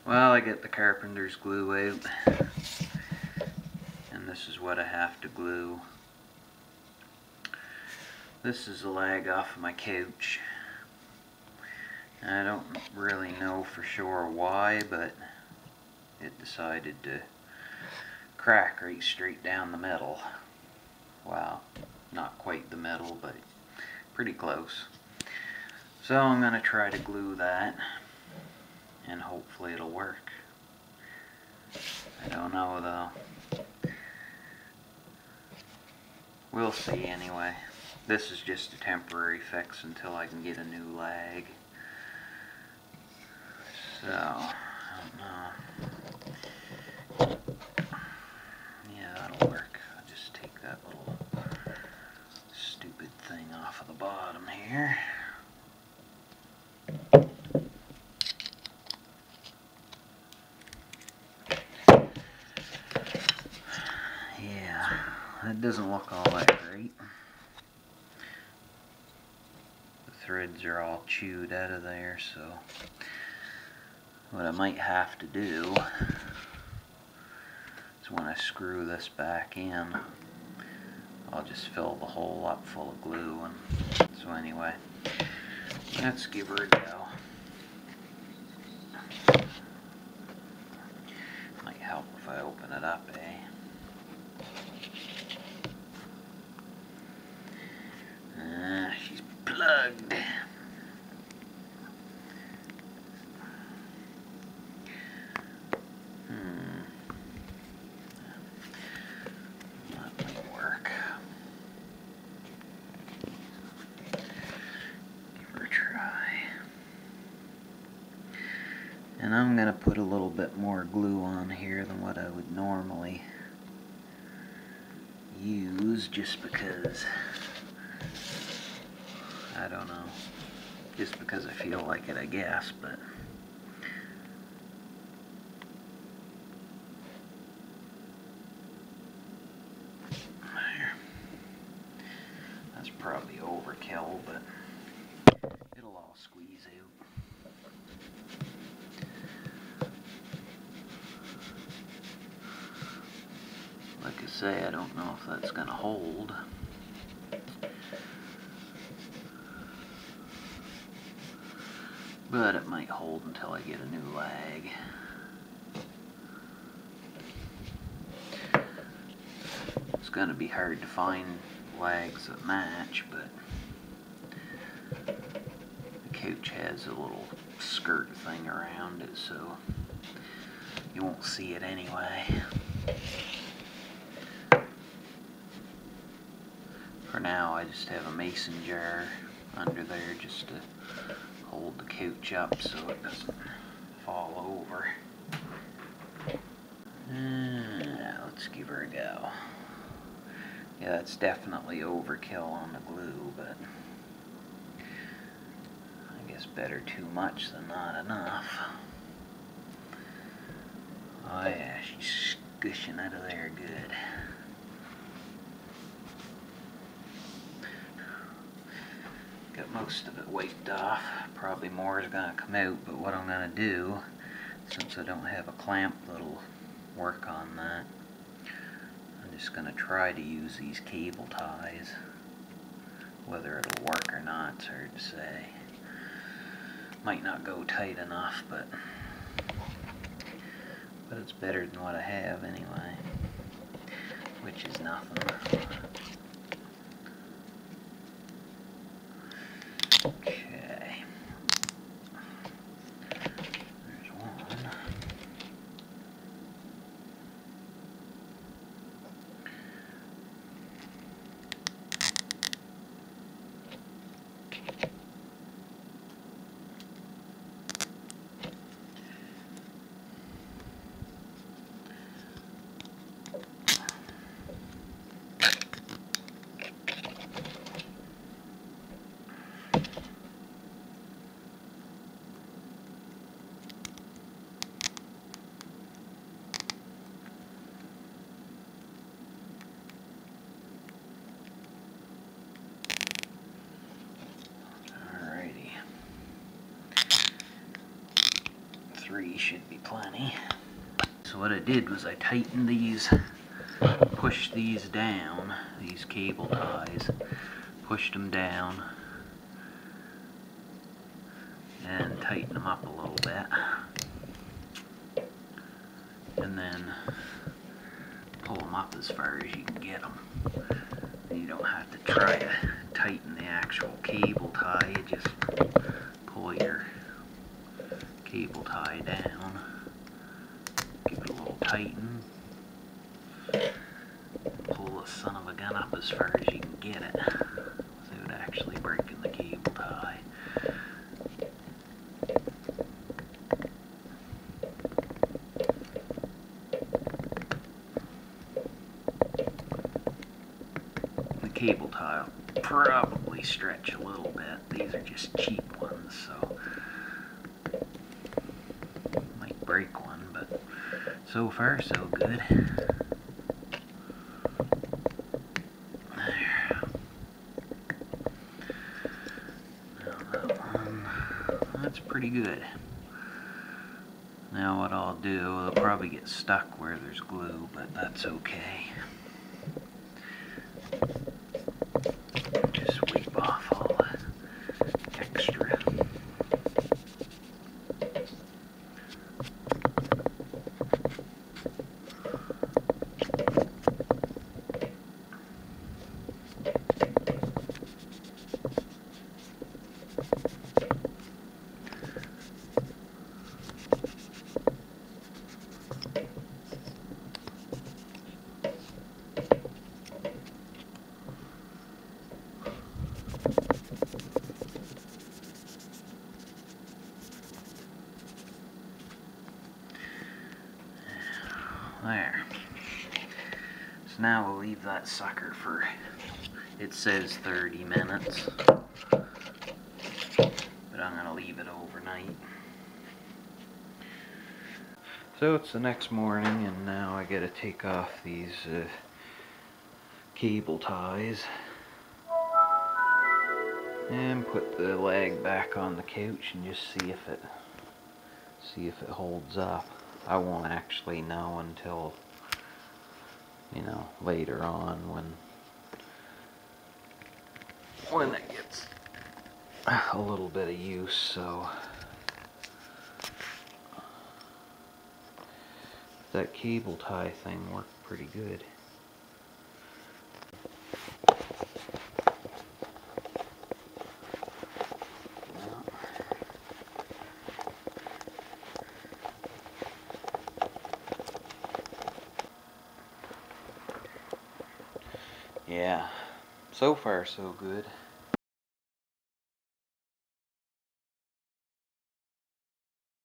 Well, I get the carpenter's glue out, and this is what I have to glue. This is a leg off of my couch. I don't really know for sure why, but it decided to crack right straight down the middle. Well, not quite the middle, but pretty close. So I'm going to try to glue that, and hopefully it'll work. I don't know though. We'll see anyway. This is just a temporary fix until I can get a new leg. So, I don't know. Yeah, that'll work. I'll just take that little stupid thing off of the bottom here. Yeah, that doesn't look all that great. The threads are all chewed out of there, so what I might have to do is when I screw this back in, I'll just fill the hole up full of glue. And so anyway, let's give her a go. Might help if I open it up, eh? She's plugged. That might work. Give her a try. And I'm going to put a little bit more glue on here than what I would normally use, just because, I don't know, just because I feel like it, I guess, but there. That's probably overkill, but it'll all squeeze out. Like I say, I don't know if that's gonna hold. But it might hold until I get a new leg. It's gonna be hard to find legs that match, but the couch has a little skirt thing around it, so you won't see it anyway. For now, I just have a mason jar under there just to hold the couch up so it doesn't fall over. Let's give her a go. Yeah, it's definitely overkill on the glue, but I guess better too much than not enough. Oh yeah, she's squishing out of there good. Got most of it wiped off. Probably more is going to come out, but what I'm going to do, since I don't have a clamp that'll work on that, I'm just going to try to use these cable ties. Whether it'll work or not, it's hard to say. Might not go tight enough, but it's better than what I have anyway, which is nothing. Okay. There's one. 3 should be plenty. So what I did was I tightened these, pushed these down, these cable ties, pushed them down, and tighten them up a little bit. And then pull them up as far as you can get them. And you don't have to try to tighten the actual cable tie, you just pull your cable tie down, give it a little tighten, pull the son of a gun up as far as you can get it without actually breaking the cable tie. The cable tie will probably stretch a little bit. These are just cheap ones, so might break one, but so far so good. There. Now that one, that's pretty good. Now what I'll do, it'll probably get stuck where there's glue, but that's okay. Just wipe off all the extra. There. So now we'll leave that sucker for, it says 30 minutes, but I'm going to leave it overnight. So it's the next morning, and now I got to take off these cable ties and put the leg back on the couch and just see if it holds up. I won't actually know until, you know, later on when it gets a little bit of use. So that cable tie thing worked pretty good. Yeah, so far so good.